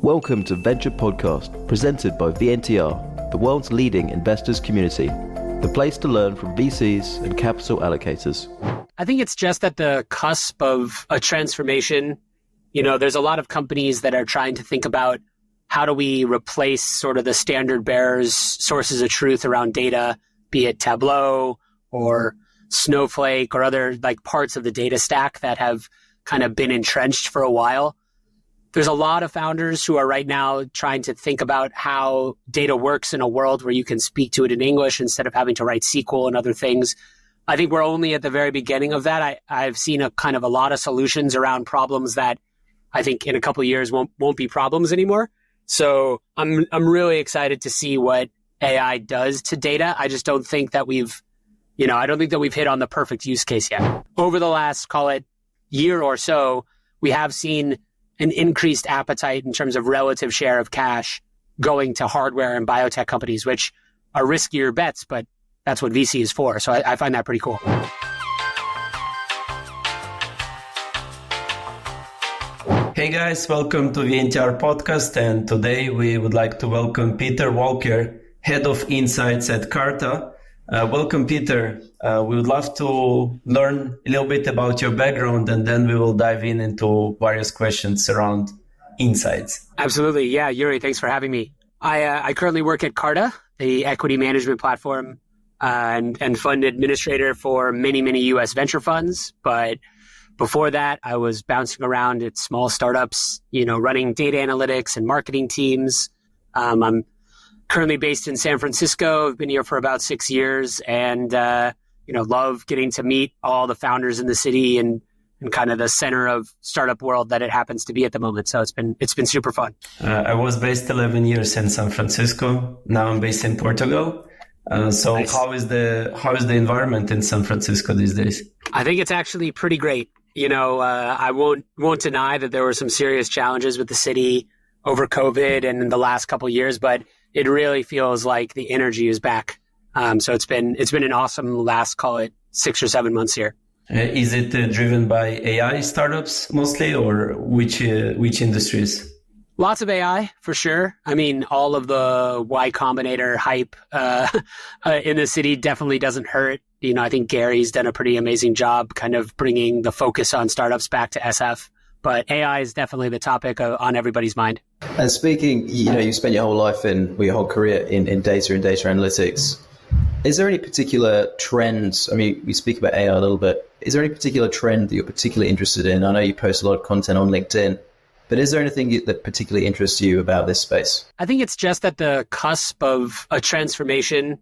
Welcome to Venture Podcast, presented by VNTR, the world's leading investors community, the place to learn from VCs and capital allocators. I think it's just at the cusp of a transformation. There's a lot of companies that are trying to think about how do we replace sort of the standard bearers, sources of truth around data, be it Tableau or Snowflake or other parts of the data stack that have kind of been entrenched for a while. There's a lot of founders who are right now trying to think about how data works in a world where you can speak to it in English instead of having to write SQL and other things. I think we're only at the very beginning of that. I've seen a lot of solutions around problems that I think in a couple of years won't be problems anymore. So I'm really excited to see what AI does to data. I just don't think that we've hit on the perfect use case yet. Over the last, call it, year or so, we have seen an increased appetite in terms of relative share of cash going to hardware and biotech companies, which are riskier bets, but that's what VC is for. So I find that pretty cool. Hey guys, welcome to the VNTR podcast. And today we would like to welcome Peter Walker, Head of Insights at Carta. Welcome, Peter. We would love to learn a little bit about your background, and then we will dive into various questions around insights. Absolutely. Yeah, Yuri, thanks for having me. I currently work at Carta, the equity management platform and fund administrator for many US venture funds. But before that, I was bouncing around at small startups, running data analytics and marketing teams. I'm currently based in San Francisco. I've been here for about 6 years and, love getting to meet all the founders in the city and kind of the center of startup world that it happens to be at the moment. So it's been super fun. I was based 11 years in San Francisco. Now I'm based in Portugal. Nice. How is the environment in San Francisco these days? I think it's actually pretty great. I won't deny that there were some serious challenges with the city over COVID and in the last couple of years, but it really feels like the energy is back. So it's been an awesome last, call it 6 or 7 months here. Is it driven by AI startups mostly, or which industries? Lots of AI for sure. I mean, all of the Y Combinator hype in the city definitely doesn't hurt. I think Gary's done a pretty amazing job kind of bringing the focus on startups back to SF. But AI is definitely the topic on everybody's mind. And speaking, you spent your whole life your whole career in data and data analytics. Is there any particular trends? I mean, we speak about AI a little bit. Is there any particular trend that you're particularly interested in? I know you post a lot of content on LinkedIn, but is there anything that particularly interests you about this space? I think it's just at the cusp of a transformation.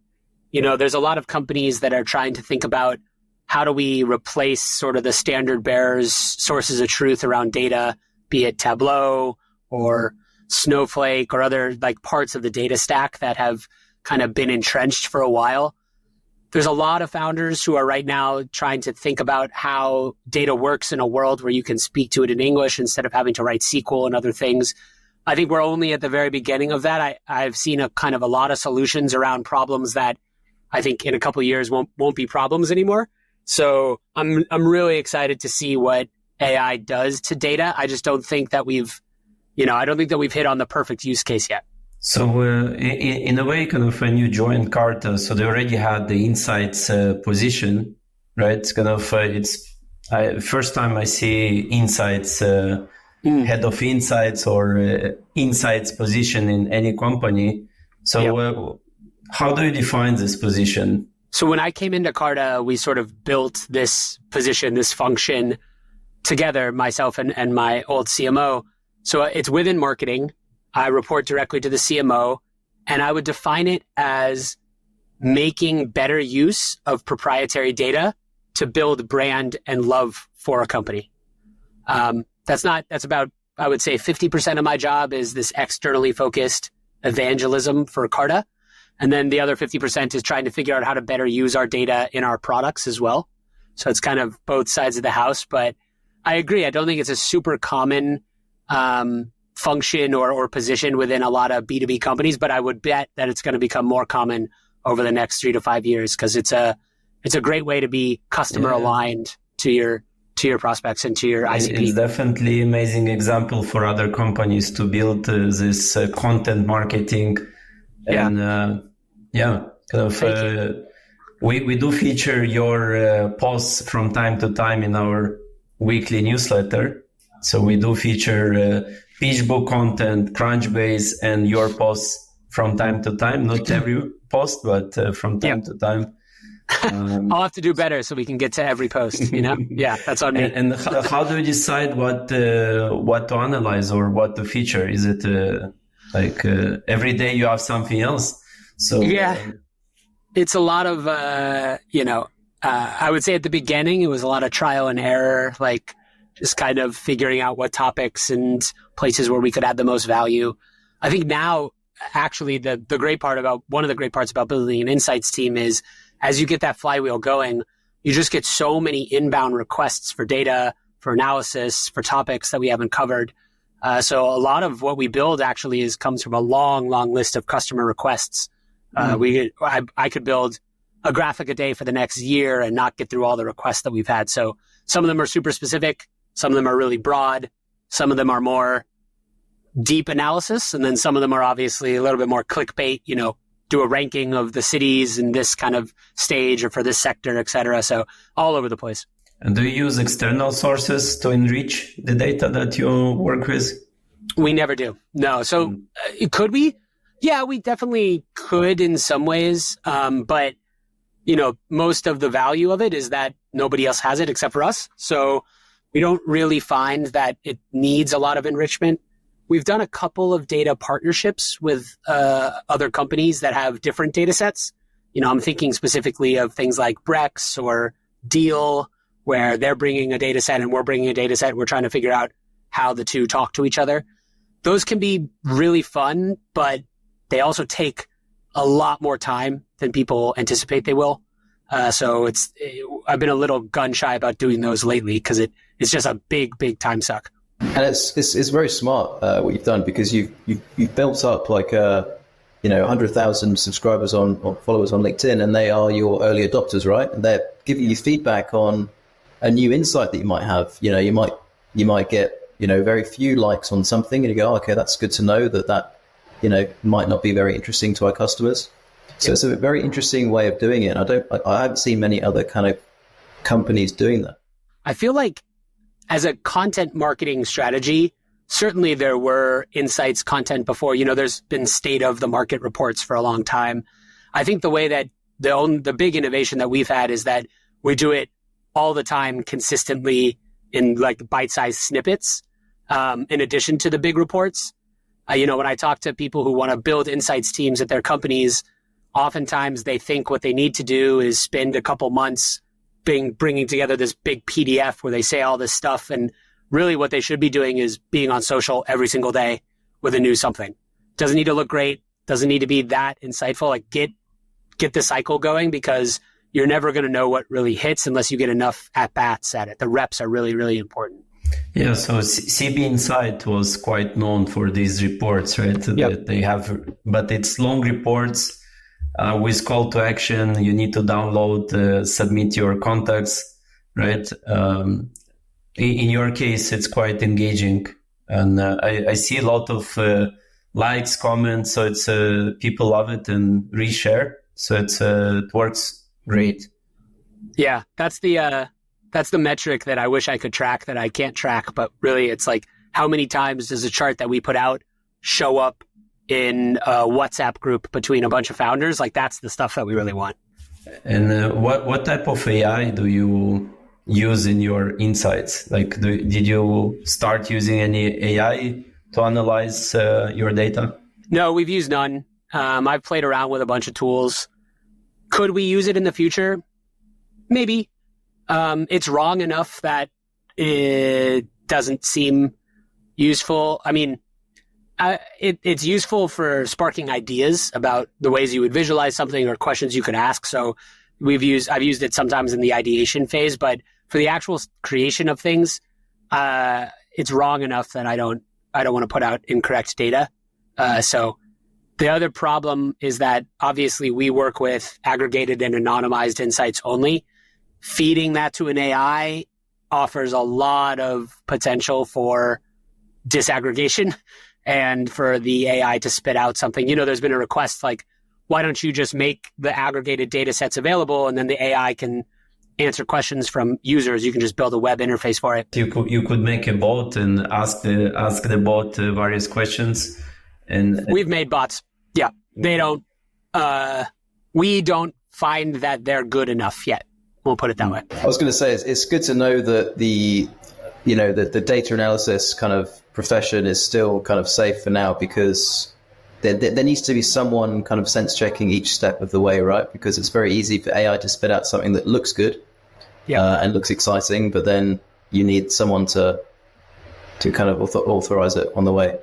There's a lot of companies that are trying to think about how do we replace sort of the standard bearers, sources of truth around data, be it Tableau or Snowflake or other parts of the data stack that have kind of been entrenched for a while. There's a lot of founders who are right now trying to think about how data works in a world where you can speak to it in English instead of having to write SQL and other things. I think we're only at the very beginning of that. I've seen a lot of solutions around problems that I think in a couple of years won't be problems anymore. So I'm really excited to see what AI does to data. I just don't think that we've hit on the perfect use case yet. So in a way, kind of when you joined Carta, so they already had the insights position, right? It's first time I see insights, head of insights or insights position in any company. So how do you define this position? So when I came into Carta, we sort of built this position, this function together, myself and my old CMO. So it's within marketing. I report directly to the CMO, and I would define it as making better use of proprietary data to build brand and love for a company. That's about, I would say 50% of my job is this externally focused evangelism for Carta. And then the other 50% is trying to figure out how to better use our data in our products as well. So it's kind of both sides of the house. But I agree. I don't think it's a super common function or position within a lot of B2B companies, but I would bet that it's going to become more common over the next 3 to 5 years because it's a great way to be customer aligned to your to your prospects and to your ICP. It's definitely amazing example for other companies to build this content marketing. And we do feature your posts from time to time in our weekly newsletter. So we do feature PitchBook content, Crunchbase, and your posts from time to time. Not every post, but from time to time. I'll have to do better so we can get to every post, Yeah, that's on me. And how do you decide what to analyze or what to feature? Is it every day you have something else? So it's a lot of, I would say at the beginning, it was a lot of trial and error, like just kind of figuring out what topics and places where we could add the most value. I think now, actually, one of the great parts about building an insights team is as you get that flywheel going, you just get so many inbound requests for data, for analysis, for topics that we haven't covered. So a lot of what we build actually comes from a long, long list of customer requests. I could build a graphic a day for the next year and not get through all the requests that we've had. So some of them are super specific. Some of them are really broad. Some of them are more deep analysis. And then some of them are obviously a little bit more clickbait, do a ranking of the cities in this kind of stage or for this sector, et cetera. So all over the place. And do you use external sources to enrich the data that you work with? We never do. No. So could we? Yeah, we definitely could in some ways. But, most of the value of it is that nobody else has it except for us. So we don't really find that it needs a lot of enrichment. We've done a couple of data partnerships with other companies that have different data sets. I'm thinking specifically of things like Brex or Deal, where they're bringing a data set and we're bringing a data set. We're trying to figure out how the two talk to each other. Those can be really fun, but they also take a lot more time than people anticipate they will. So I've been a little gun shy about doing those lately because it's just a big, big time suck. And it's very smart what you've done, because you've built up 100,000 subscribers or followers on LinkedIn, and they are your early adopters, right? And they're giving you feedback on a new insight that you might have. You might get very few likes on something, and you go, oh, okay, that's good to know that might not be very interesting to our customers. So it's a very interesting way of doing it. And I haven't seen many other kind of companies doing that. I feel like as a content marketing strategy, certainly there were insights content before. There's been state of the market reports for a long time. I think the way that the big innovation that we've had is that we do it all the time consistently in like bite-sized snippets, in addition to the big reports. When I talk to people who want to build insights teams at their companies, oftentimes they think what they need to do is spend a couple months bringing together this big PDF where they say all this stuff. And really what they should be doing is being on social every single day with a new something. Doesn't need to look great. Doesn't need to be that insightful. Like get the cycle going, because you're never going to know what really hits unless you get enough at-bats at it. The reps are really, really important. Yeah, so CB Insight was quite known for these reports, right? Yep. That they have, but it's long reports with call to action. You need to download, submit your contacts, right? In your case, it's quite engaging, and I see a lot of likes, comments. So it's people love it and reshare. So it works great. Yeah, that's the metric that I wish I could track that I can't track. But really, it's like, how many times does a chart that we put out show up in a WhatsApp group between a bunch of founders? Like, that's the stuff that we really want. And what type of AI do you use in your insights? Like, did you start using any AI to analyze your data? No, we've used none. I've played around with a bunch of tools. Could we use it in the future? Maybe. It's wrong enough that it doesn't seem useful. I mean, it's useful for sparking ideas about the ways you would visualize something or questions you could ask. So I've used it sometimes in the ideation phase, but for the actual creation of things, it's wrong enough that I don't want to put out incorrect data. So the other problem is that obviously we work with aggregated and anonymized insights only. Feeding that to an AI offers a lot of potential for disaggregation and for the AI to spit out something. There's been a request like, why don't you just make the aggregated data sets available and then the AI can answer questions from users? You can just build a web interface for it. You could make a bot and ask the bot various questions. And we've made bots. Yeah, they don't. We don't find that they're good enough yet. We'll put it that way. I was going to say it's good to know that the data analysis kind of profession is still kind of safe for now, because there needs to be someone kind of sense checking each step of the way, right? Because it's very easy for AI to spit out something that looks good, and looks exciting, but then you need someone to kind of authorize it on the way.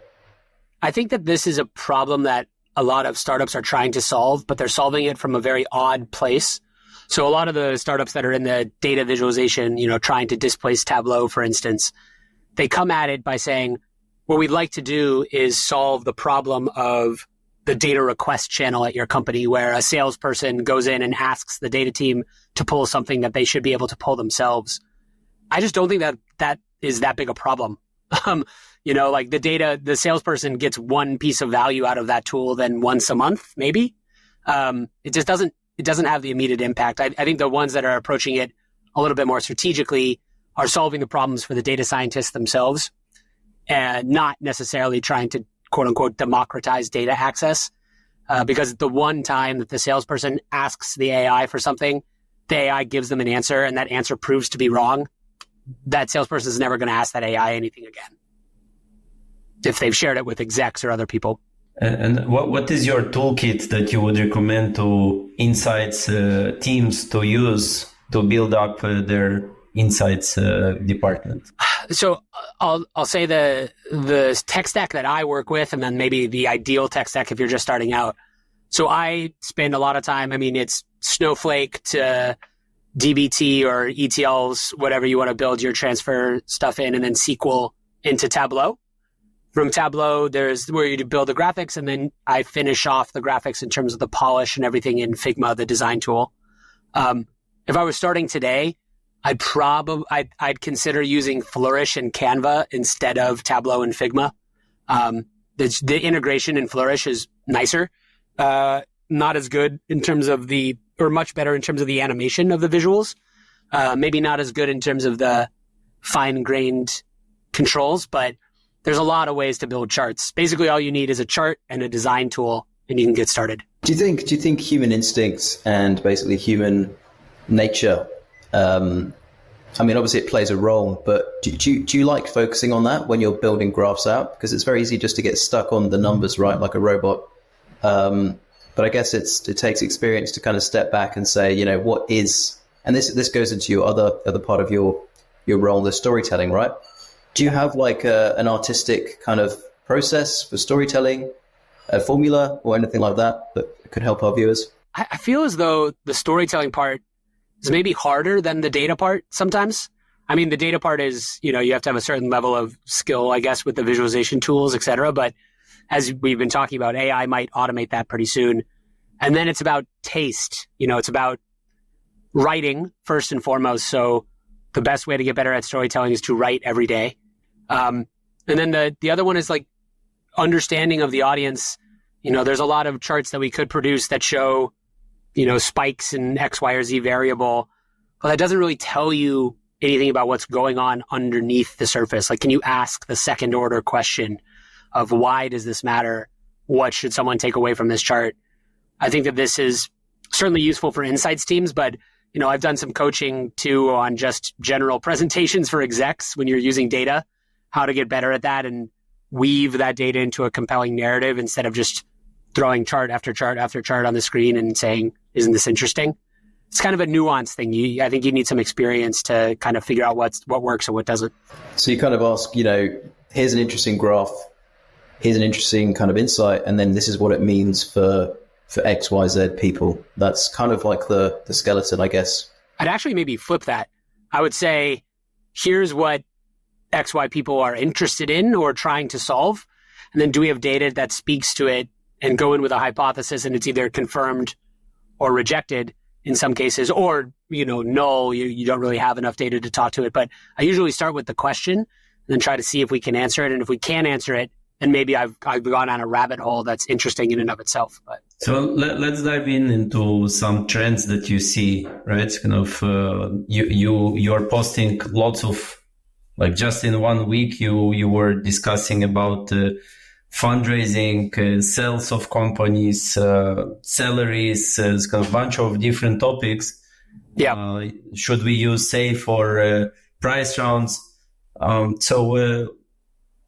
I think that this is a problem that a lot of startups are trying to solve, but they're solving it from a very odd place. So a lot of the startups that are in the data visualization, trying to displace Tableau, for instance, they come at it by saying, what we'd like to do is solve the problem of the data request channel at your company, where a salesperson goes in and asks the data team to pull something that they should be able to pull themselves. I just don't think that is that big a problem. Like the salesperson gets one piece of value out of that tool then once a month, maybe. It just doesn't have the immediate impact. I think the ones that are approaching it a little bit more strategically are solving the problems for the data scientists themselves and not necessarily trying to, quote unquote, democratize data access. Because the one time that the salesperson asks the AI for something, the AI gives them an answer and that answer proves to be wrong, that salesperson is never going to ask that AI anything again, if they've shared it with execs or other people. And what is your toolkit that you would recommend to insights teams to use to build up their insights department? So I'll say the tech stack that I work with, and then maybe the ideal tech stack if you're just starting out. So I spend a lot of time, it's Snowflake to dbt or ETLs, whatever you want to build your transfer stuff in, and then SQL into Tableau. From Tableau, there's where you build the graphics, and then I finish off the graphics in terms of the polish and everything in Figma, the design tool. If I was starting today, I'd consider using Flourish and Canva instead of Tableau and Figma. The integration in Flourish is nicer, not as good in terms of or much better in terms of the animation of the visuals. Maybe not as good in terms of the fine-grained controls, but there's a lot of ways to build charts. Basically, all you need is a chart and a design tool, and you can get started. Do you think human instincts and basically human nature, obviously it plays a role, but do you like focusing on that when you're building graphs out? Because it's very easy just to get stuck on the numbers, right, like a robot. But I guess it takes experience to kind of step back and say, what is, and this goes into your other part of your role, the storytelling, right? Do you have like an artistic kind of process for storytelling, a formula or anything like that could help our viewers? I feel as though the storytelling part is maybe harder than the data part sometimes. The data part is, you have to have a certain level of skill, I guess, with the visualization tools, et cetera. But as we've been talking about, AI might automate that pretty soon. And then it's about taste. It's about writing first and foremost. So the best way to get better at storytelling is to write every day. And then the other one is like understanding of the audience. There's a lot of charts that we could produce that show, spikes in X, Y, or Z variable, but that doesn't really tell you anything about what's going on underneath the surface. Like, can you ask the second order question of why does this matter? What should someone take away from this chart? I think that this is certainly useful for insights teams, but I've done some coaching too on just general presentations for execs when you're using data, how to get better at that and weave that data into a compelling narrative instead of just throwing chart after chart after chart on the screen and saying, isn't this interesting? It's kind of a nuanced thing. I think you need some experience to kind of figure out what works and what doesn't. So you kind of ask, here's an interesting graph, here's an interesting kind of insight, and then this is what it means for X, Y, Z people. That's kind of like the skeleton, I guess. I'd actually maybe flip that. I would say, here's what X, Y people are interested in or trying to solve. And then do we have data that speaks to it, and go in with a hypothesis and it's either confirmed or rejected. in some cases, or, null, you don't really have enough data to talk to it. But I usually start with the question and then try to see if we can answer it. And if we can answer it, then maybe I've gone on a rabbit hole that's interesting in and of itself. But so let's dive into some trends that you see, right? Kind of you're posting lots of, like, just in 1 week you were discussing about fundraising, sales of companies, salaries, kind of a bunch of different topics. Yeah. Should we use SAFE or price rounds? So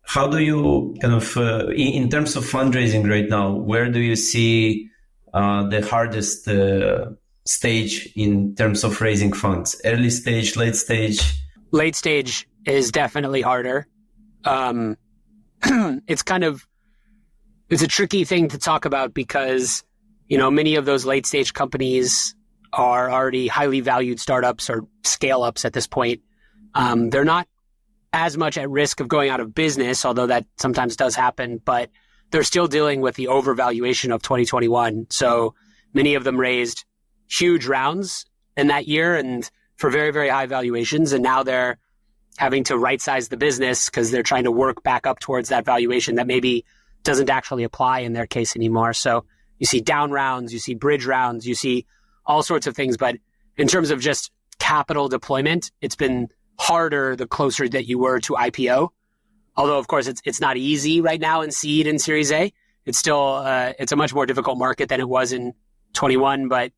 how do you kind of, in terms of fundraising right now, where do you see the hardest stage in terms of raising funds? Early stage, late stage? Late stage is definitely harder. It's a tricky thing to talk about because, many of those late stage companies are already highly valued startups or scale ups at this point. They're not as much at risk of going out of business, although that sometimes does happen, but they're still dealing with the overvaluation of 2021. So many of them raised huge rounds in that year and for very, very high valuations. And now they're having to right-size the business because they're trying to work back up towards that valuation that maybe doesn't actually apply in their case anymore. So you see down rounds, you see bridge rounds, you see all sorts of things. But in terms of just capital deployment, it's been harder the closer that you were to IPO. Although, of course, it's not easy right now in seed and Series A. It's still it's a much more difficult market than it was in 21. But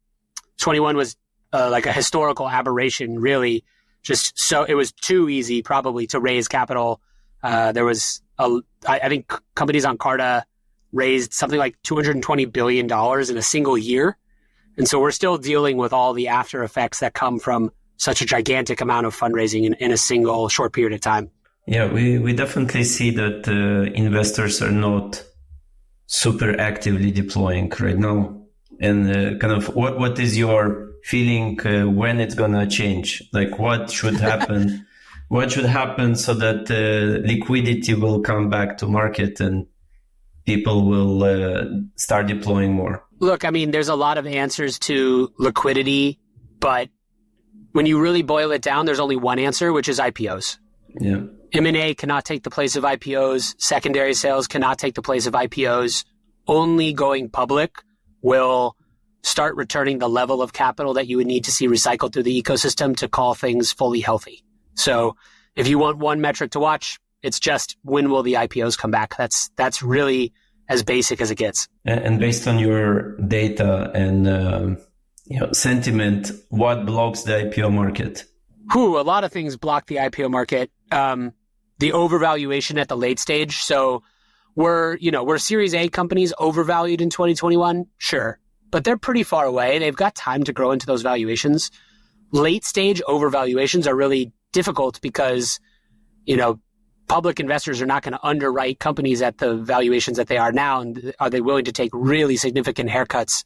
21 was like a historical aberration, really. Just so it was too easy, probably, to raise capital. There was I think companies on Carta raised something like $220 billion in a single year. And so we're still dealing with all the after effects that come from such a gigantic amount of fundraising in a single short period of time. Yeah, we definitely see that investors are not super actively deploying right now. And kind of what is your feeling when it's going to change? Like, what should happen? What should happen so that liquidity will come back to market and people will start deploying more? Look, I mean, there's a lot of answers to liquidity, but when you really boil it down, there's only one answer, which is IPOs. Yeah. M&A cannot take the place of IPOs. Secondary sales cannot take the place of IPOs. Only going public will start returning the level of capital that you would need to see recycled through the ecosystem to call things fully healthy. So if you want one metric to watch, it's just when will the IPOs come back? That's really as basic as it gets. And based on your data and sentiment, what blocks the IPO market? A lot of things block the IPO market. The overvaluation at the late stage. So were Series A companies overvalued in 2021? Sure. But they're pretty far away. They've got time to grow into those valuations. Late stage overvaluations are really difficult because, public investors are not going to underwrite companies at the valuations that they are now. And are they willing to take really significant haircuts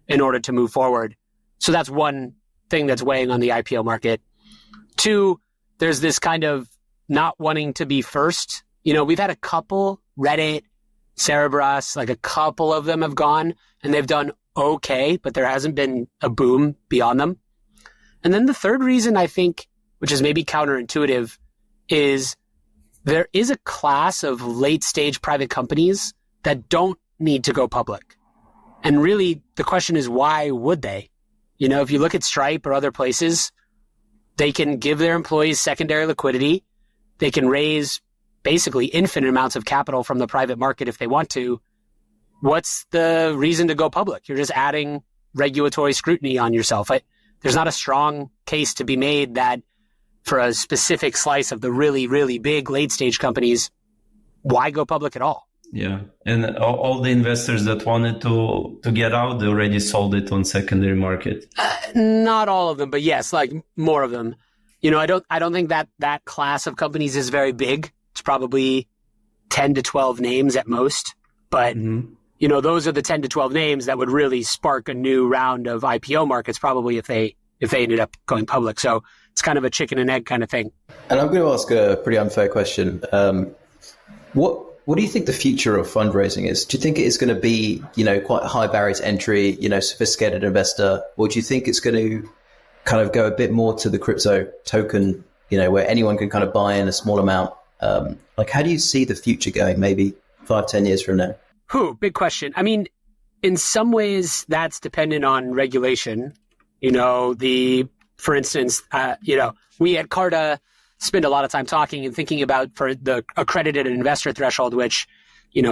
in order to move forward? So that's one thing that's weighing on the IPO market. Two, there's this kind of not wanting to be first. We've had a couple, Reddit, Cerebras, like a couple of them have gone and they've done okay, but there hasn't been a boom beyond them. And then the third reason, I think, which is maybe counterintuitive, is there is a class of late stage private companies that don't need to go public. And really the question is, why would they? If you look at Stripe or other places, they can give their employees secondary liquidity. They can raise basically infinite amounts of capital from the private market if they want to. What's the reason to go public? You're just adding regulatory scrutiny on yourself. There's not a strong case to be made that for a specific slice of the really, really big late stage companies, why go public at all? Yeah. And all the investors that wanted to get out, they already sold it on secondary market. Not all of them, but yes, like more of them. I don't think that class of companies is very big. It's probably 10 to 12 names at most. But, those are the 10 to 12 names that would really spark a new round of IPO markets, probably if they ended up going public. So it's kind of a chicken and egg kind of thing. And I'm going to ask a pretty unfair question. What do you think the future of fundraising is? Do you think it is going to be, quite a high barrier to entry, sophisticated investor, or do you think it's going to kind of go a bit more to the crypto token, where anyone can kind of buy in a small amount? How do you see the future going maybe 5-10 years from now? Big question. I mean, in some ways that's dependent on regulation. For instance, we at Carta spend a lot of time talking and thinking about for the accredited investor threshold, which,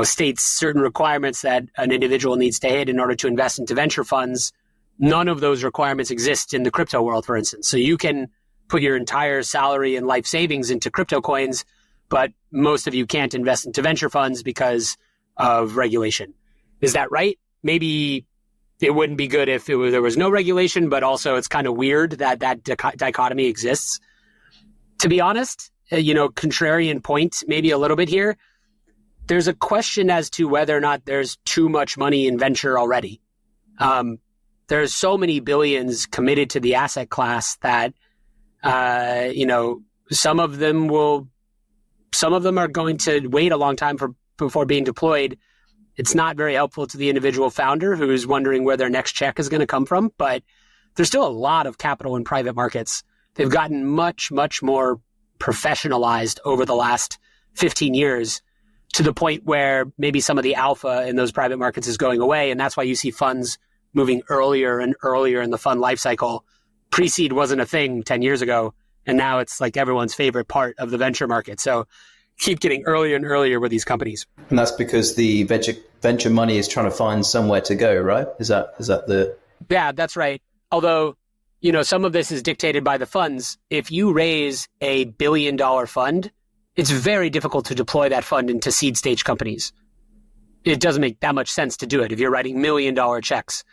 states certain requirements that an individual needs to hit in order to invest into venture funds. None of those requirements exist in the crypto world, for instance. So you can put your entire salary and life savings into crypto coins, but most of you can't invest into venture funds because of regulation. Is that right? Maybe it wouldn't be good if there was no regulation, but also it's kind of weird that dichotomy exists. To be honest, contrarian point maybe a little bit here. There's a question as to whether or not there's too much money in venture already. There's so many billions committed to the asset class that, some of them are going to wait a long time before being deployed. It's not very helpful to the individual founder who's wondering where their next check is going to come from, but there's still a lot of capital in private markets. They've gotten much, much more professionalized over the last 15 years to the point where maybe some of the alpha in those private markets is going away. And that's why you see funds moving earlier and earlier in the fund life cycle. Pre-seed wasn't a thing 10 years ago, and now it's like everyone's favorite part of the venture market. So keep getting earlier and earlier with these companies. And that's because the venture money is trying to find somewhere to go, right? Is that the... Yeah, that's right. Although, some of this is dictated by the funds. If you raise a $1 billion fund, it's very difficult to deploy that fund into seed stage companies. It doesn't make that much sense to do it if you're writing $1 million checks.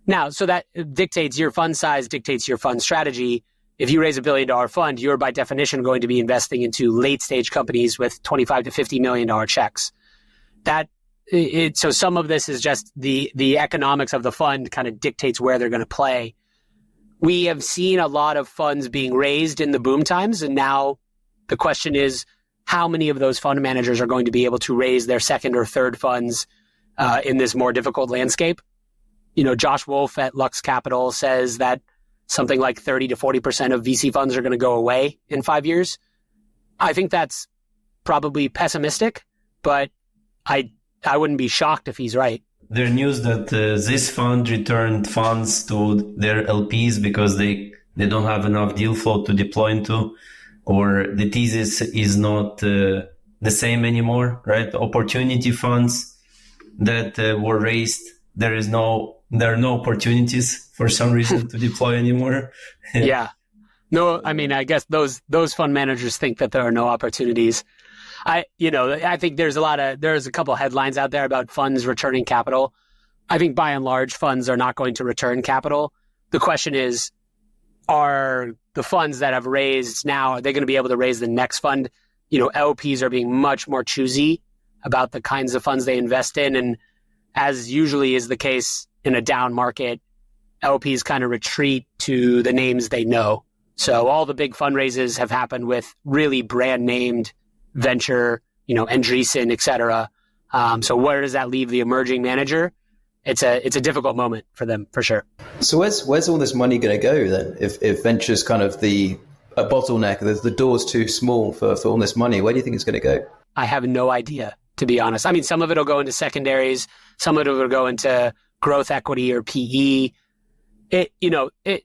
Now, so that dictates your fund size, dictates your fund strategy. If you raise a $1 billion fund, you're by definition going to be investing into late stage companies with $25 to $50 million checks. So some of this is just the economics of the fund kind of dictates where they're going to play. We have seen a lot of funds being raised in the boom times, and now the question is how many of those fund managers are going to be able to raise their second or third funds in this more difficult landscape. Josh Wolf at Lux Capital says that something like 30 to 40% of VC funds are going to go away in 5 years. I think that's probably pessimistic, but I wouldn't be shocked if he's right. There's news that this fund returned funds to their LPs because they don't have enough deal flow to deploy into, or the thesis is not the same anymore, right? Opportunity funds that were raised, there are no opportunities for some reason to deploy anymore. Yeah. No, I mean, I guess those fund managers think that there are no opportunities. I think there's a couple headlines out there about funds returning capital. I think by and large, funds are not going to return capital. The question is, are the funds that have raised now, are they going to be able to raise the next fund? LPs are being much more choosy about the kinds of funds they invest in. And as usually is the case in a down market, LPs kind of retreat to the names they know. So all the big fundraisers have happened with really brand named venture, Andreessen, et cetera. So where does that leave the emerging manager? It's a difficult moment for them, for sure. So where's all this money going to go then? If venture's kind of a bottleneck, the door's too small for all this money, where do you think it's going to go? I have no idea, to be honest. I mean, some of it will go into secondaries, some of it will go into growth equity or PE.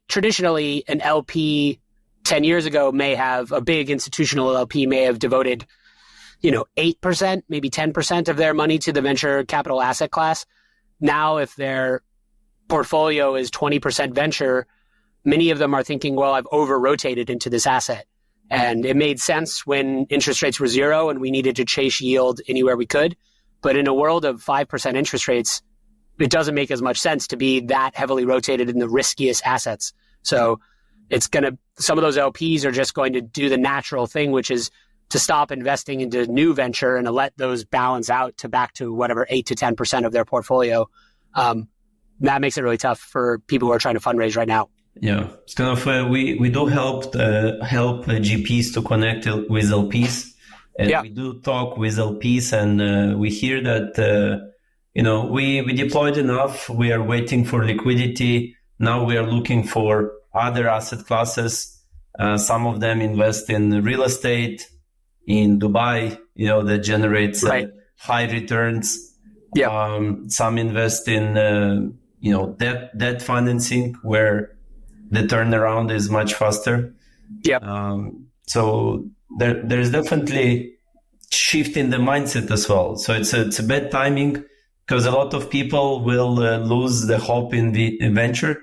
Traditionally an LP 10 years ago a big institutional LP may have devoted 8%, maybe 10% of their money to the venture capital asset class. Now, if their portfolio is 20% venture, many of them are thinking, well, I've over-rotated into this asset. And it made sense when interest rates were zero and we needed to chase yield anywhere we could. But in a world of 5% interest rates, it doesn't make as much sense to be that heavily rotated in the riskiest assets. So some of those LPs are just going to do the natural thing, which is to stop investing into new venture and to let those balance out to back to whatever 8 to 10% of their portfolio. That makes it really tough for people who are trying to fundraise right now. Yeah, it's kind of we do help GPs to connect with LPs, And we do talk with LPs, and we hear that, we deployed enough. We are waiting for liquidity. Now we are looking for other asset classes. Some of them invest in real estate in Dubai, that generates high returns. Some invest in, debt financing where the turnaround is much faster. So there's definitely shift in the mindset as well. So it's a bad timing because a lot of people will lose the hope in the venture,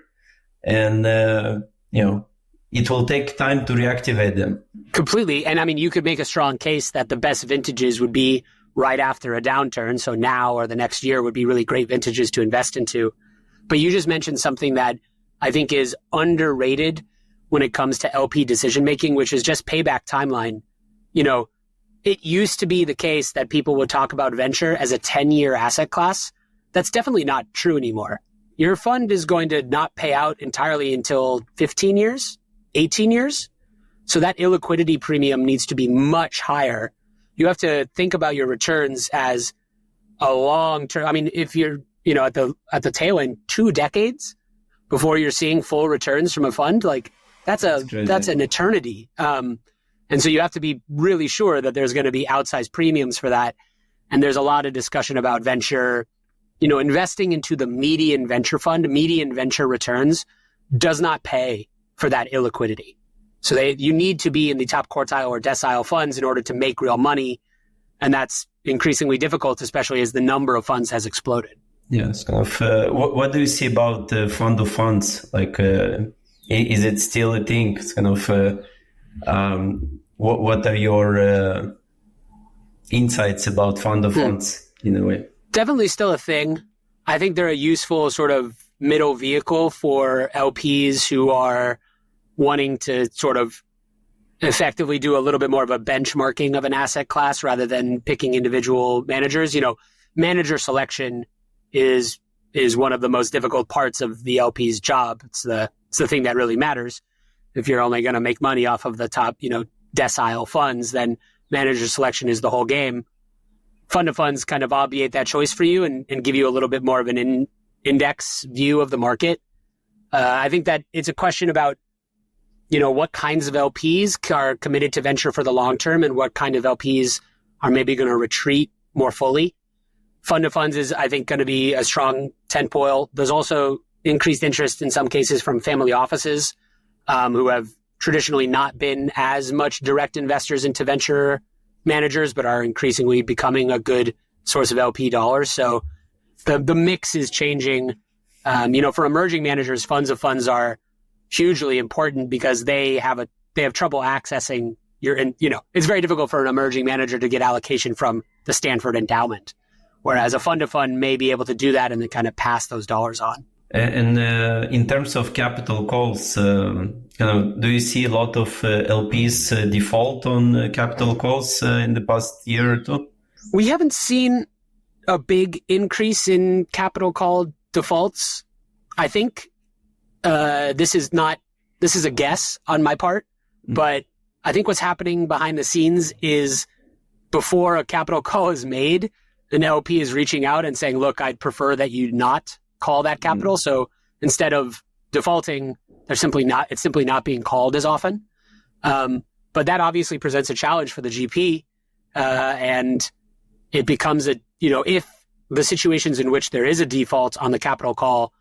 and it will take time to reactivate them. Completely. And I mean, you could make a strong case that the best vintages would be right after a downturn. So now or the next year would be really great vintages to invest into. But you just mentioned something that I think is underrated when it comes to LP decision making, which is just payback timeline. It used to be the case that people would talk about venture as a 10-year asset class. That's definitely not true anymore. Your fund is going to not pay out entirely until 15 years, 18 years. So that illiquidity premium needs to be much higher. You have to think about your returns as a long term. I mean, if you're, at the tail end, 2 decades before you're seeing full returns from a fund, like that's an eternity. And so you have to be really sure that there's going to be outsized premiums for that. And there's a lot of discussion about venture, investing into the median venture fund, median venture returns does not pay for that illiquidity. So you need to be in the top quartile or decile funds in order to make real money. And that's increasingly difficult, especially as the number of funds has exploded. Yeah, it's kind of, what do you see about fund of funds? Like, is it still a thing? It's kind of, what are your insights about fund of funds in a way? Definitely still a thing. I think they're a useful sort of middle vehicle for LPs who are wanting to sort of effectively do a little bit more of a benchmarking of an asset class rather than picking individual managers. Manager selection is one of the most difficult parts of the LP's job. It's the thing that really matters. If you're only going to make money off of the top, decile funds, then manager selection is the whole game. Fund of funds kind of obviate that choice for you and give you a little bit more of an index view of the market. I think that it's a question about, what kinds of LPs are committed to venture for the long term and what kind of LPs are maybe going to retreat more fully. Fund of funds is, I think, going to be a strong tentpole. There's also increased interest in some cases from family offices who have traditionally not been as much direct investors into venture managers, but are increasingly becoming a good source of LP dollars. So the mix is changing. For emerging managers, funds of funds are hugely important because they have trouble accessing it's very difficult for an emerging manager to get allocation from the Stanford endowment, whereas a fund of fund may be able to do that and then kind of pass those dollars on. And in terms of capital calls, do you see a lot of LPs default on capital calls in the past year or two? We haven't seen a big increase in capital call defaults. I think this is a guess on my part, but I think what's happening behind the scenes is before a capital call is made, an LP is reaching out and saying, look, I'd prefer that you not call that capital. So instead of defaulting, it's simply not being called as often. But that obviously presents a challenge for the GP. And it becomes if the situations in which there is a default on the capital call,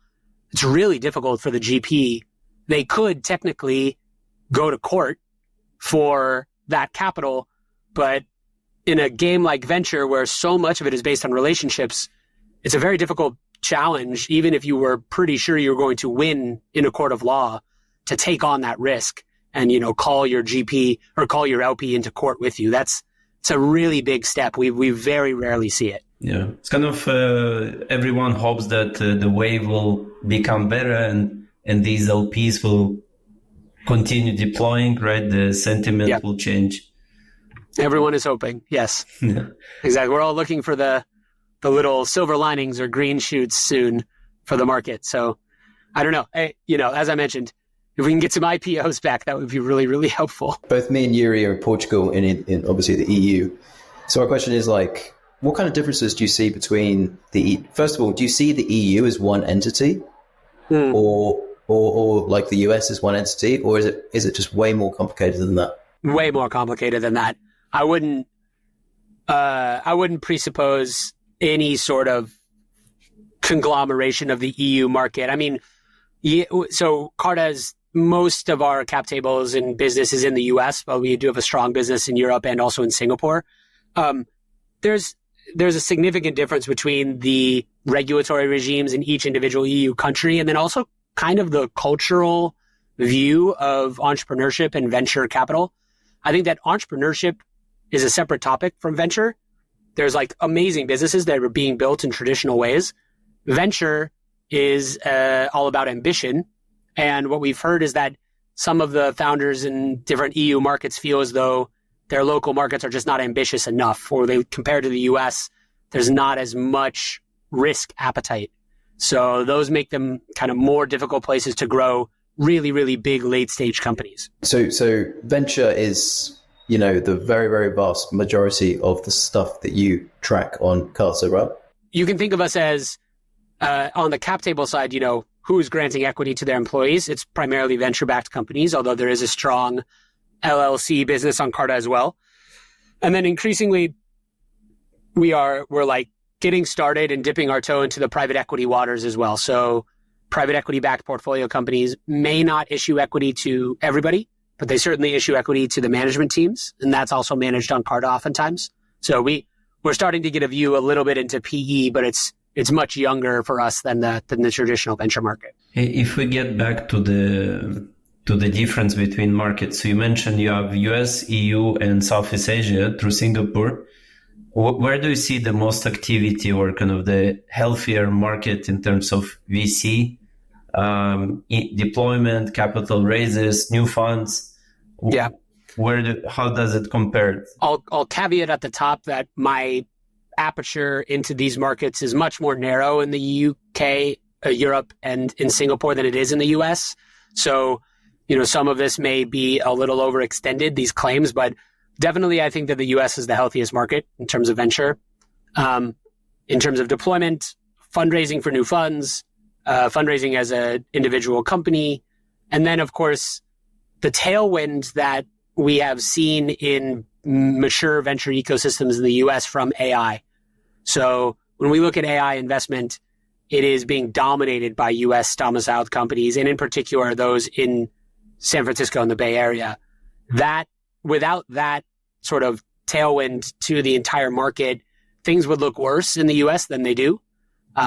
it's really difficult for the GP. They could technically go to court for that capital, but in a game like venture where so much of it is based on relationships, it's a very difficult challenge, even if you were pretty sure you were going to win in a court of law, to take on that risk and, call your GP or call your LP into court with you. It's a really big step. We very rarely see it. Yeah. It's kind of, everyone hopes that the wave will become better and these LPs will continue deploying, right? The sentiment will change. Everyone is hoping. Yes. Yeah. Exactly. We're all looking for the little silver linings or green shoots soon for the market. So I don't know. As I mentioned, if we can get some IPOs back, that would be really, really helpful. Both me and Yuri are in Portugal in obviously the EU. So our question is like, what kind of differences do you see between first of all, do you see the EU as one entity or like the US as one entity, or is it just way more complicated than that? Way more complicated than that. I wouldn't presuppose any sort of conglomeration of the EU market. I mean, so Carta's most of our cap tables and business is in the US, but we do have a strong business in Europe and also in Singapore. There's a significant difference between the regulatory regimes in each individual EU country, and then also kind of the cultural view of entrepreneurship and venture capital. I think that entrepreneurship is a separate topic from venture. There's like amazing businesses that are being built in traditional ways. Venture is all about ambition. And what we've heard is that some of the founders in different EU markets feel as though their local markets are just not ambitious enough, or they compared to the US, there's not as much risk appetite. So those make them kind of more difficult places to grow really, really big late stage companies. So venture is, the very, very vast majority of the stuff that you track on Carta, right? You can think of us as on the cap table side, who's granting equity to their employees. It's primarily venture-backed companies, although there is a strong LLC business on Carta as well. And then increasingly, we're like getting started and dipping our toe into the private equity waters as well. So private equity-backed portfolio companies may not issue equity to everybody, but they certainly issue equity to the management teams, and that's also managed on Carta oftentimes. So we're starting to get a view a little bit into PE, but it's much younger for us than the traditional venture market. If we get back to the difference between markets, so you mentioned you have US, EU, and Southeast Asia through Singapore. Where do you see the most activity, or kind of the healthier market in terms of VC deployment, capital raises, new funds? Yeah. How does it compare? I'll caveat at the top that my aperture into these markets is much more narrow in the UK, Europe, and in Singapore than it is in the US. So, some of this may be a little overextended, these claims, but definitely I think that the US is the healthiest market in terms of venture. In terms of deployment, fundraising for new funds, fundraising as an individual company, and then, of course, the tailwind that we have seen in mature venture ecosystems in the US from AI. So when we look at AI investment, it is being dominated by US domiciled companies, and in particular, those in San Francisco and the Bay Area. Without that sort of tailwind to the entire market, things would look worse in the US than they do.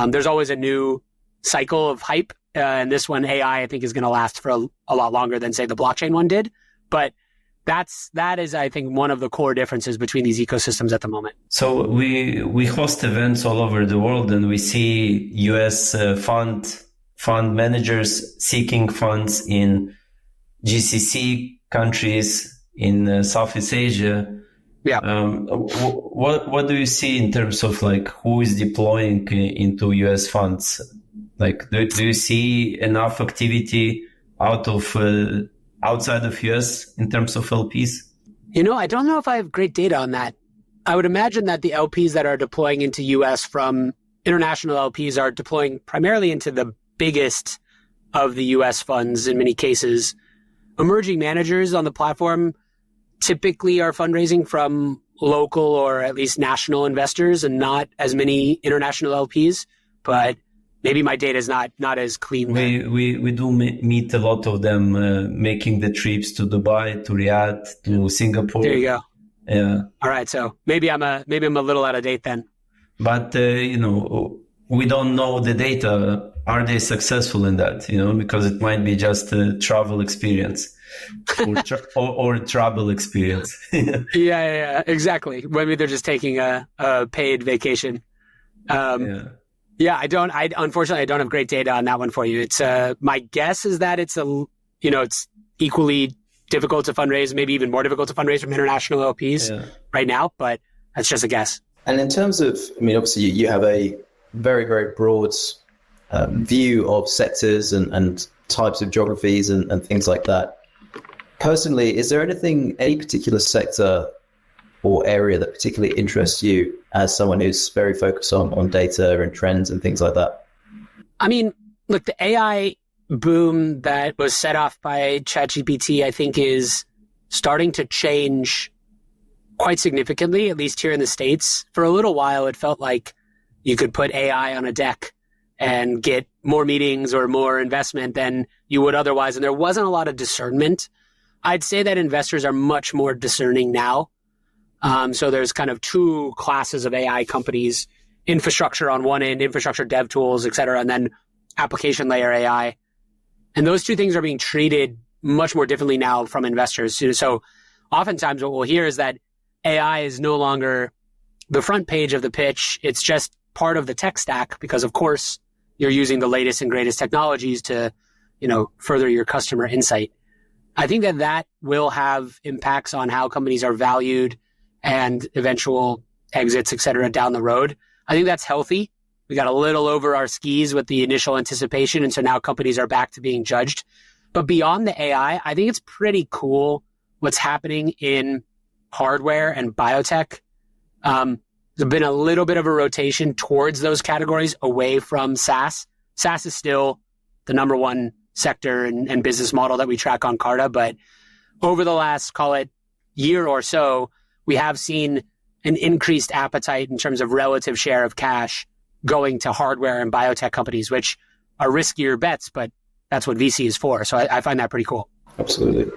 There's always a new cycle of hype. And this one, AI, I think, is going to last for a lot longer than, say, the blockchain one did. But that is, I think, one of the core differences between these ecosystems at the moment. So we host events all over the world, and we see US fund managers seeking funds in GCC countries, in Southeast Asia. Yeah. What do you see in terms of like who is deploying into US funds? Like, do you see enough activity outside of US in terms of LPs? I don't know if I have great data on that. I would imagine that the LPs that are deploying into US from international LPs are deploying primarily into the biggest of the US funds in many cases. Emerging managers on the platform typically are fundraising from local or at least national investors and not as many international LPs, but maybe my data is not as clean. We do meet a lot of them making the trips to Dubai, to Riyadh, to Singapore. There you go. Yeah. All right. So maybe I'm a little out of date then. But we don't know the data. Are they successful in that? Because it might be just a travel experience or trouble experience. Yeah, exactly. Maybe they're just taking a paid vacation. Yeah, unfortunately, I don't have great data on that one for you. It's my guess is that it's it's equally difficult to fundraise, maybe even more difficult to fundraise from international LPs right now, but that's just a guess. And in terms of, obviously you have a very, very broad view of sectors and types of geographies and things like that. Personally, is there any particular sector or area that particularly interests you as someone who's very focused on data and trends and things like that? I mean, look, the AI boom that was set off by ChatGPT, I think, is starting to change quite significantly, at least here in the States. For a little while, it felt like you could put AI on a deck and get more meetings or more investment than you would otherwise. And there wasn't a lot of discernment. I'd say that investors are much more discerning now. So there's kind of two classes of AI companies: infrastructure on one end, infrastructure dev tools, et cetera, and then application layer AI. And those two things are being treated much more differently now from investors. So oftentimes what we'll hear is that AI is no longer the front page of the pitch. It's just part of the tech stack because, of course, you're using the latest and greatest technologies to, further your customer insight. I think that will have impacts on how companies are valued and eventual exits, et cetera, down the road. I think that's healthy. We got a little over our skis with the initial anticipation, and so now companies are back to being judged. But beyond the AI, I think it's pretty cool what's happening in hardware and biotech. There's been a little bit of a rotation towards those categories away from SaaS. SaaS is still the number one sector and business model that we track on Carta, but over the last, call it, year or so, we have seen an increased appetite in terms of relative share of cash going to hardware and biotech companies, which are riskier bets, but that's what VC is for. So I find that pretty cool. Absolutely.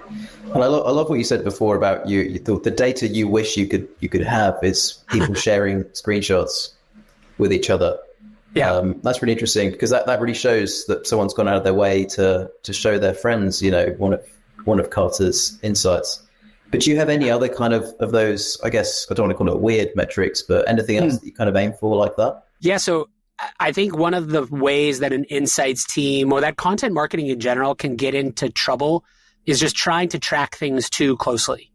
And I love what you said before about the data you wish you could have is people sharing screenshots with each other. Yeah. That's really interesting because that really shows that someone's gone out of their way to show their friends, one of Carter's insights. But do you have any other kind of those, I guess, I don't want to call it weird metrics, but anything else that you kind of aim for like that? Yeah. So I think one of the ways that an insights team or that content marketing in general can get into trouble is just trying to track things too closely.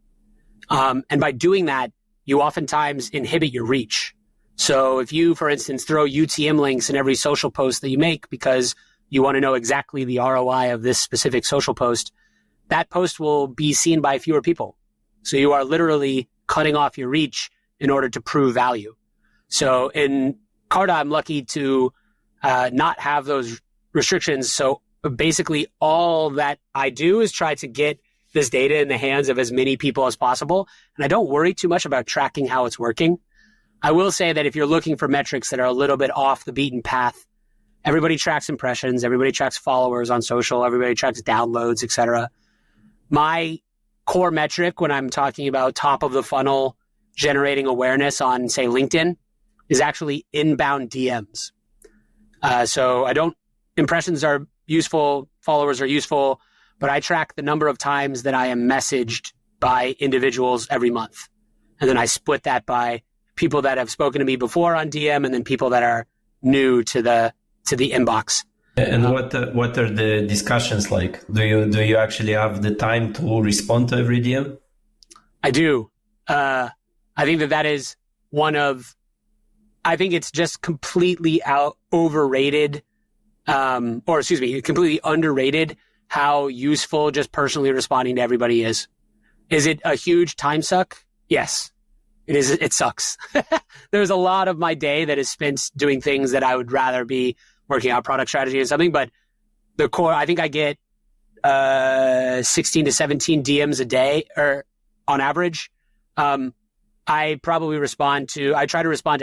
And by doing that, you oftentimes inhibit your reach. So if you, for instance, throw UTM links in every social post that you make because you want to know exactly the ROI of this specific social post, that post will be seen by fewer people. So you are literally cutting off your reach in order to prove value. So in Carta, I'm lucky to not have those restrictions. So basically all that I do is try to get this data in the hands of as many people as possible. And I don't worry too much about tracking how it's working. I will say that if you're looking for metrics that are a little bit off the beaten path, everybody tracks impressions, everybody tracks followers on social, everybody tracks downloads, et cetera. My core metric when I'm talking about top of the funnel generating awareness on, say, LinkedIn is actually inbound DMs. Impressions are useful, followers are useful, but I track the number of times that I am messaged by individuals every month. And then I split that by people that have spoken to me before on DM and then people that are new to the inbox. And what are the discussions like? Do you actually have the time to respond to every DM? I do. I think that is I think it's just completely completely underrated how useful just personally responding to everybody is. Is it a huge time suck? Yes, it is. It sucks. There's a lot of my day that is spent doing things that I would rather be working out product strategy or something. But the core, I think I get 16 to 17 DMs a day or on average. I try to respond to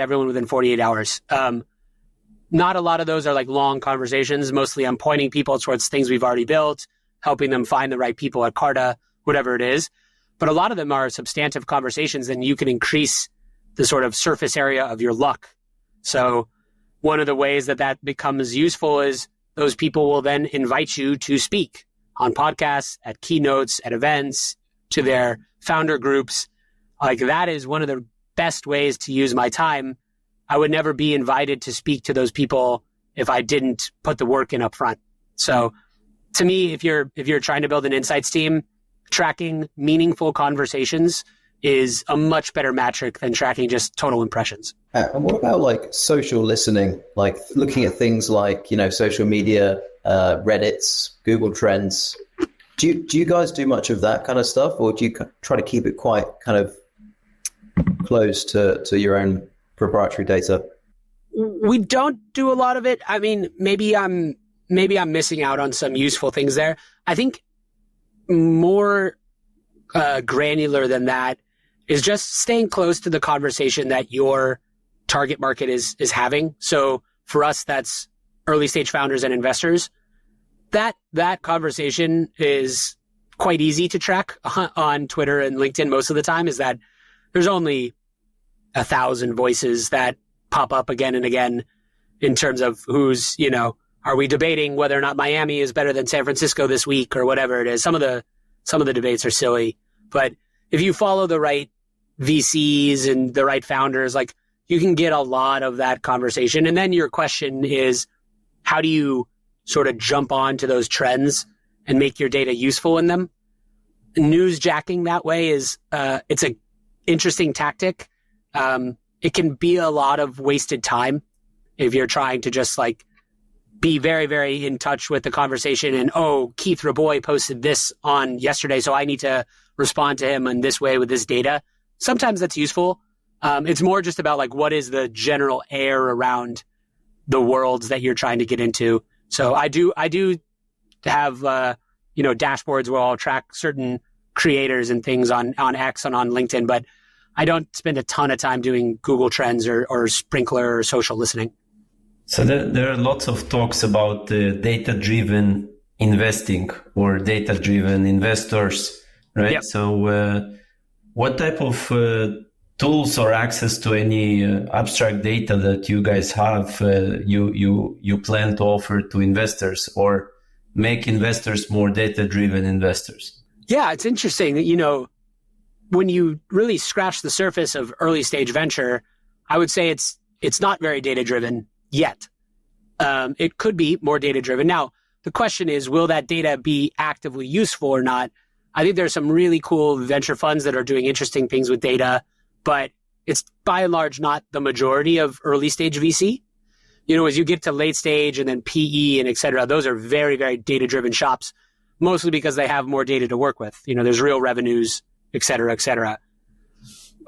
everyone within 48 hours. Not a lot of those are like long conversations. Mostly I'm pointing people towards things we've already built, helping them find the right people at Carta, whatever it is. But a lot of them are substantive conversations, and you can increase the sort of surface area of your luck. So one of the ways that becomes useful is those people will then invite you to speak on podcasts, at keynotes, at events, to their founder groups. Like that is one of the best ways to use my time. I would never be invited to speak to those people if I didn't put the work in up front. So to me, if you're trying to build an insights team, tracking meaningful conversations is a much better metric than tracking just total impressions. And what about like social listening, like looking at things like, social media Reddits, Google Trends. Do you guys do much of that kind of stuff, or do you try to keep it quite kind of close to your own proprietary data? We don't do a lot of it. I mean, maybe I'm missing out on some useful things there. I think more granular than that is just staying close to the conversation that your target market is having. So for us, that's early stage founders and investors. That conversation is quite easy to track on Twitter and LinkedIn most of the time, is that there's only 1,000 voices that pop up again and again in terms of who's, are we debating whether or not Miami is better than San Francisco this week or whatever it is. Some of the debates are silly, but if you follow the right VCs and the right founders, like, you can get a lot of that conversation. And then your question is, how do you sort of jump on to those trends and make your data useful in them? Newsjacking that way is, it's an interesting tactic. It can be a lot of wasted time if you're trying to just like be very, very in touch with the conversation and, oh, Keith Raboy posted this on yesterday, so I need to respond to him in this way with this data. Sometimes that's useful. It's more just about like, what is the general air around the worlds that you're trying to get into. So I do have, dashboards where I'll track certain creators and things on X and on LinkedIn, but I don't spend a ton of time doing Google Trends or Sprinkler or social listening. So there are lots of talks about data-driven investing or data-driven investors, right? Yep. So what type of tools or access to any abstract data that you guys have you plan to offer to investors or make investors more data-driven investors? Yeah, it's interesting that, when you really scratch the surface of early stage venture, I would say it's not very data-driven yet. It could be more data-driven. Now, the question is, will that data be actively useful or not? I think there's some really cool venture funds that are doing interesting things with data, but it's by and large not the majority of early stage VC. As you get to late stage and then PE and et cetera, those are very, very data-driven shops, mostly because they have more data to work with. There's real revenues, et cetera, et cetera.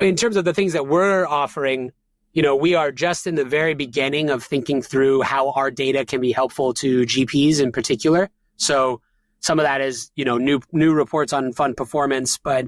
In terms of the things that we're offering, we are just in the very beginning of thinking through how our data can be helpful to GPs in particular. So some of that is, new reports on fund performance, but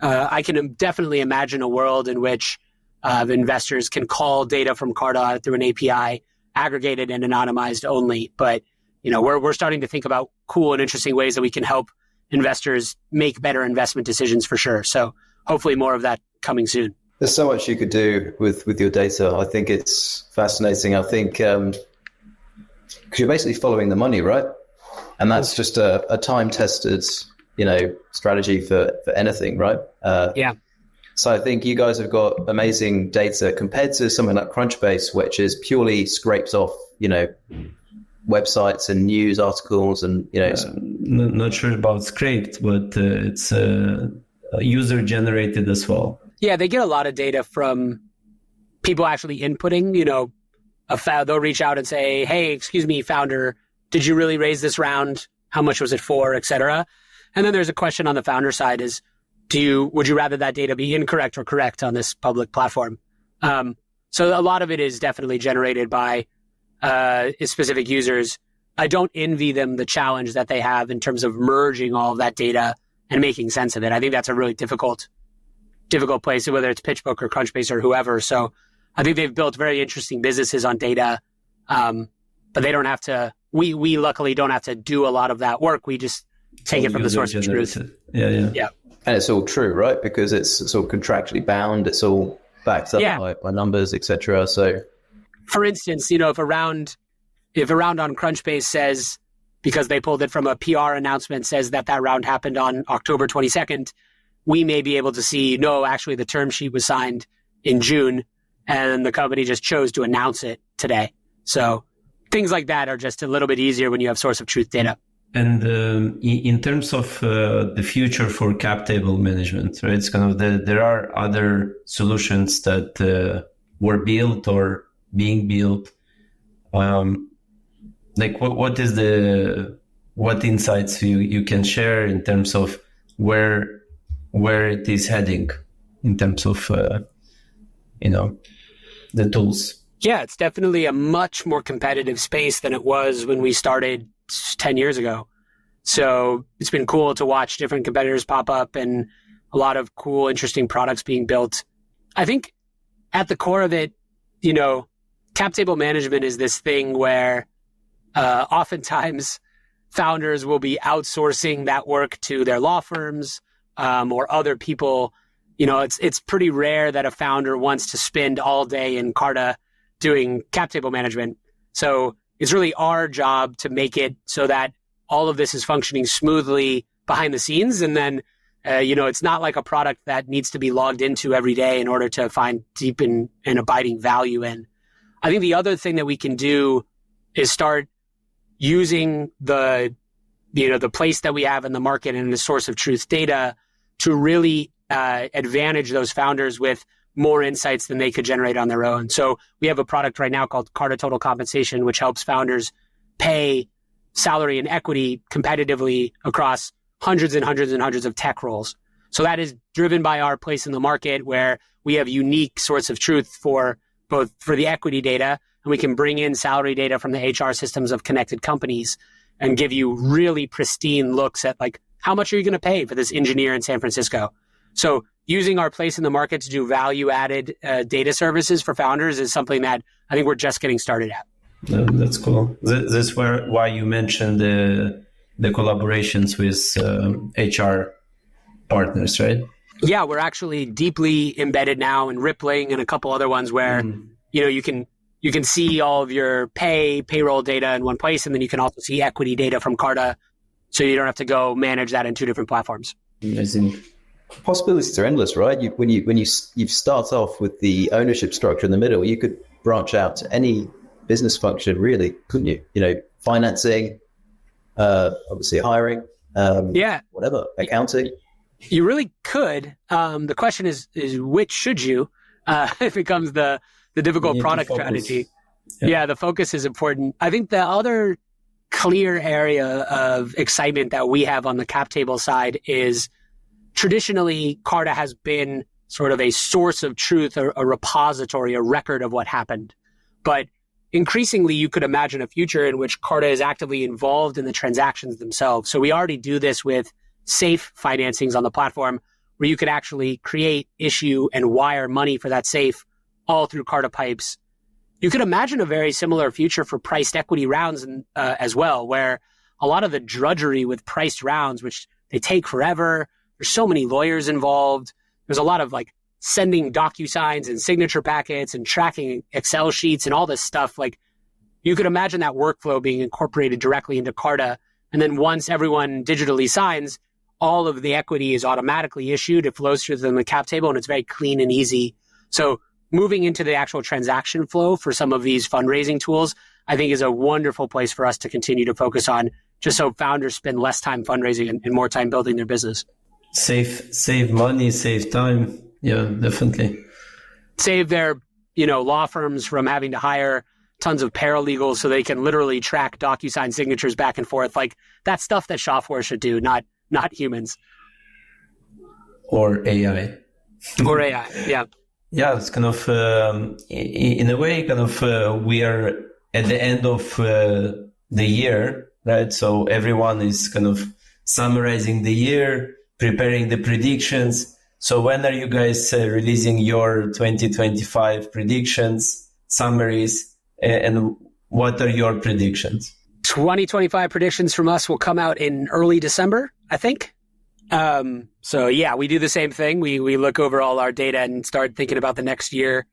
I can definitely imagine a world in which investors can call data from Carta through an API, aggregated and anonymized only. But, we're starting to think about cool and interesting ways that we can help investors make better investment decisions for sure. So hopefully more of that coming soon. There's so much you could do with your data. I think it's fascinating. I think because you're basically following the money, right? And that's just a time-tested, strategy for anything, right? Yeah. So I think you guys have got amazing data compared to something like Crunchbase, which is purely scrapes off, websites and news articles and, Not sure about scraped, but it's user-generated as well. Yeah, they get a lot of data from people actually inputting, they'll reach out and say, hey, excuse me, founder, did you really raise this round? How much was it for, et cetera? And then there's a question on the founder side is, would you rather that data be incorrect or correct on this public platform? So a lot of it is definitely generated by specific users. I don't envy them the challenge that they have in terms of merging all of that data and making sense of it. I think that's a really difficult place, whether it's PitchBook or Crunchbase or whoever. So I think they've built very interesting businesses on data, but they don't have to, we luckily don't have to do a lot of that work. We just take it from the source of truth. Yeah. And it's all true, right? Because it's all contractually bound. It's all backed up by numbers, etc. So, for instance, if a round on Crunchbase says, because they pulled it from a PR announcement, says that round happened on October 22nd, we may be able to see, no, actually the term sheet was signed in June and the company just chose to announce it today. So things like that are just a little bit easier when you have source of truth data. And in terms of the future for cap table management, right? It's kind of there are other solutions that were built or being built. like what insights you can share in terms of where it is heading in terms of the tools? Yeah, it's definitely a much more competitive space than it was when we started 10 years ago. So it's been cool to watch different competitors pop up and a lot of cool, interesting products being built. I think at the core of it, cap table management is this thing where oftentimes founders will be outsourcing that work to their law firms or other people. It's pretty rare that a founder wants to spend all day in Carta doing cap table management. So it's really our job to make it so that all of this is functioning smoothly behind the scenes. And then, it's not like a product that needs to be logged into every day in order to find deep and abiding value in. I think the other thing that we can do is start using the place that we have in the market and the source of truth data to really advantage those founders with more insights than they could generate on their own. So we have a product right now called Carta Total Compensation, which helps founders pay salary and equity competitively across hundreds and hundreds and hundreds of tech roles. So that is driven by our place in the market where we have unique source of truth for the equity data, and we can bring in salary data from the HR systems of connected companies and give you really pristine looks at like, how much are you going to pay for this engineer in San Francisco? So using our place in the market to do value-added data services for founders is something that I think we're just getting started at. That's cool. That's why you mentioned the collaborations with HR partners, right? Yeah, we're actually deeply embedded now in Rippling and a couple other ones where you can see all of your payroll data in one place, and then you can also see equity data from Carta, so you don't have to go manage that in two different platforms. Amazing. Possibilities are endless, right? When you start off with the ownership structure in the middle, you could branch out to any business function, really, couldn't you? Financing, obviously hiring, whatever, accounting. You really could. The question is which should you? It becomes the difficult product strategy. Yeah, the focus is important. I think the other clear area of excitement that we have on the cap table side is traditionally Carta has been sort of a source of truth, a repository, a record of what happened. But increasingly, you could imagine a future in which Carta is actively involved in the transactions themselves. So we already do this with safe financings on the platform where you could actually create, issue, and wire money for that safe all through Carta pipes. You could imagine a very similar future for priced equity rounds as well, where a lot of the drudgery with priced rounds, which they take forever, there's so many lawyers involved. There's a lot of like sending DocuSigns and signature packets and tracking Excel sheets and all this stuff. Like you could imagine that workflow being incorporated directly into Carta. And then once everyone digitally signs, all of the equity is automatically issued. It flows through the cap table and it's very clean and easy. So moving into the actual transaction flow for some of these fundraising tools, I think is a wonderful place for us to continue to focus on, just so founders spend less time fundraising and more time building their business. Save money, save time. Yeah, definitely. Save their, law firms from having to hire tons of paralegals so they can literally track DocuSign signatures back and forth. Like that's stuff that software should do, not humans. Or AI. Or AI, yeah. Yeah, it's kind of, in a way, we are at the end of the year, right? So everyone is kind of summarizing the year, preparing the predictions. So when are you guys releasing your 2025 predictions, summaries, and what are your predictions? 2025 predictions from us will come out in early December, I think. So yeah, we do the same thing. We look over all our data and start thinking about the next year.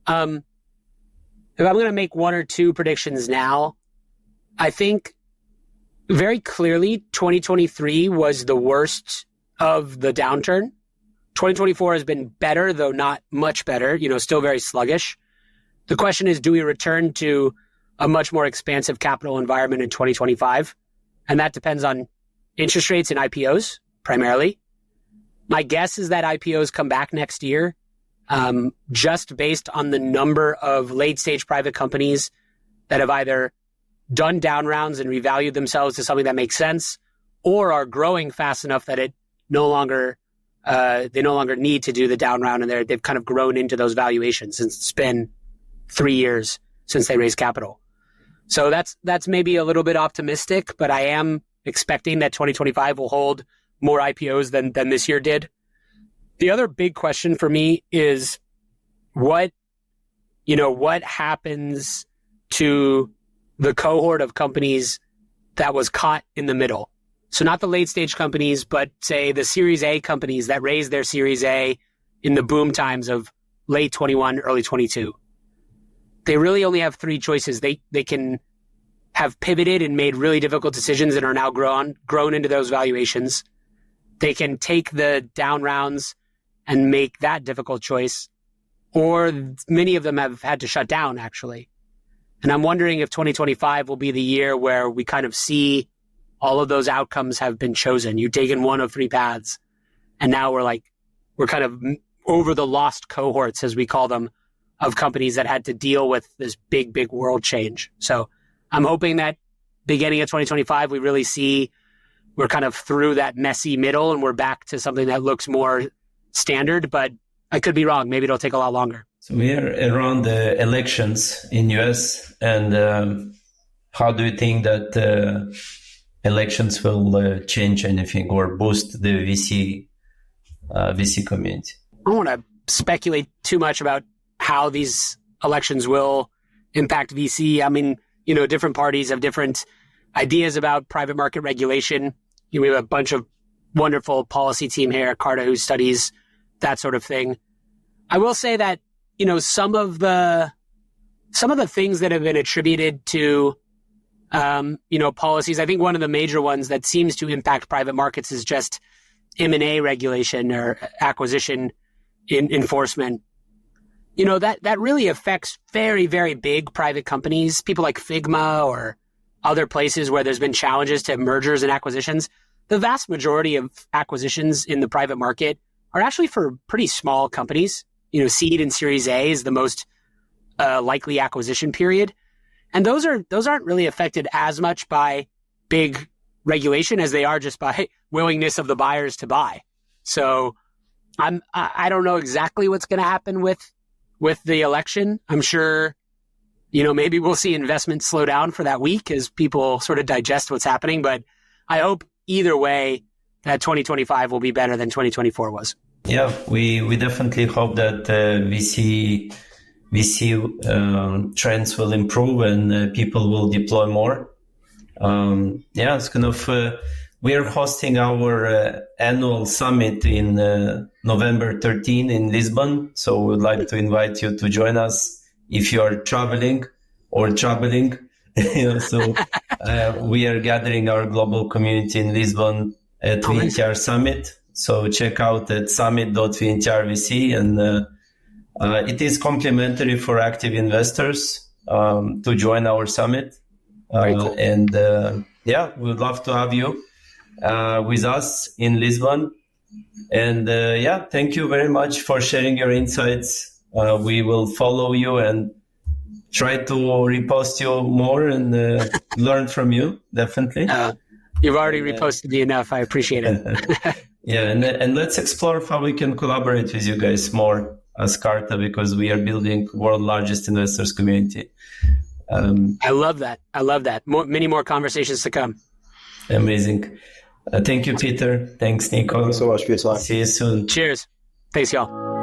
If I'm going to make one or two predictions now, I think very clearly 2023 was the worst of the downturn. 2024 has been better, though not much better, still very sluggish. The question is, do we return to a much more expansive capital environment in 2025? And that depends on interest rates and IPOs, primarily. My guess is that IPOs come back next year, just based on the number of late-stage private companies that have either done down rounds and revalued themselves to something that makes sense, or are growing fast enough that it no longer they no longer need to do the down round, and they've kind of grown into those valuations since it's been 3 years since they raised capital. So that's maybe a little bit optimistic, but I am expecting that 2025 will hold more IPOs than this year did. The other big question for me is what happens to the cohort of companies that was caught in the middle. So not the late stage companies, but say the Series A companies that raised their Series A in the boom times of late 21, early 22. They really only have 3 choices. They can have pivoted and made really difficult decisions and are now grown into those valuations. They can take the down rounds and make that difficult choice, or many of them have had to shut down, actually. And I'm wondering if 2025 will be the year where we kind of see all of those outcomes have been chosen. You've taken one of 3 paths, and now we're kind of over the lost cohorts, as we call them, of companies that had to deal with this big, big world change. So I'm hoping that beginning of 2025, we really see we're kind of through that messy middle and we're back to something that looks more standard, but I could be wrong. Maybe it'll take a lot longer. So we are around the elections in US, and how do you think that elections will change anything or boost the VC community? I don't want to speculate too much about how these elections will impact VC. I mean, different parties have different ideas about private market regulation. We have a bunch of wonderful policy team here at Carta who studies that sort of thing. I will say that, some of the things that have been attributed to, policies, I think one of the major ones that seems to impact private markets is just M&A regulation or acquisition enforcement. That really affects very, very big private companies, people like Figma or other places where there's been challenges to mergers and acquisitions. The vast majority of acquisitions in the private market are actually for pretty small companies. Seed and Series A is the most likely acquisition period. And those aren't really affected as much by big regulation as they are just by willingness of the buyers to buy. So I don't know exactly what's going to happen with the election. I'm sure, maybe we'll see investment slow down for that week as people sort of digest what's happening. But I hope either way that 2025 will be better than 2024 was. Yeah, we definitely hope that VC trends will improve and people will deploy more. It's kind of we are hosting our annual summit in November 13 in Lisbon. So we would like to invite you to join us if you are traveling or troubling. So we are gathering our global community in Lisbon at VNTR Summit. So check out at summit.vntrvc, and it is complimentary for active investors to join our summit. Cool. And we would love to have you with us in Lisbon. And thank you very much for sharing your insights. We will follow you and try to repost you more and learn from you, definitely. You've already reposted me enough. I appreciate it. And let's explore how we can collaborate with you guys more as Carta, because we are building world's largest investors community. I love that. Many more conversations to come. Amazing. Thank you, Peter. Thanks, Nico. Thanks so much for your time. See you soon. Cheers. Thanks, y'all.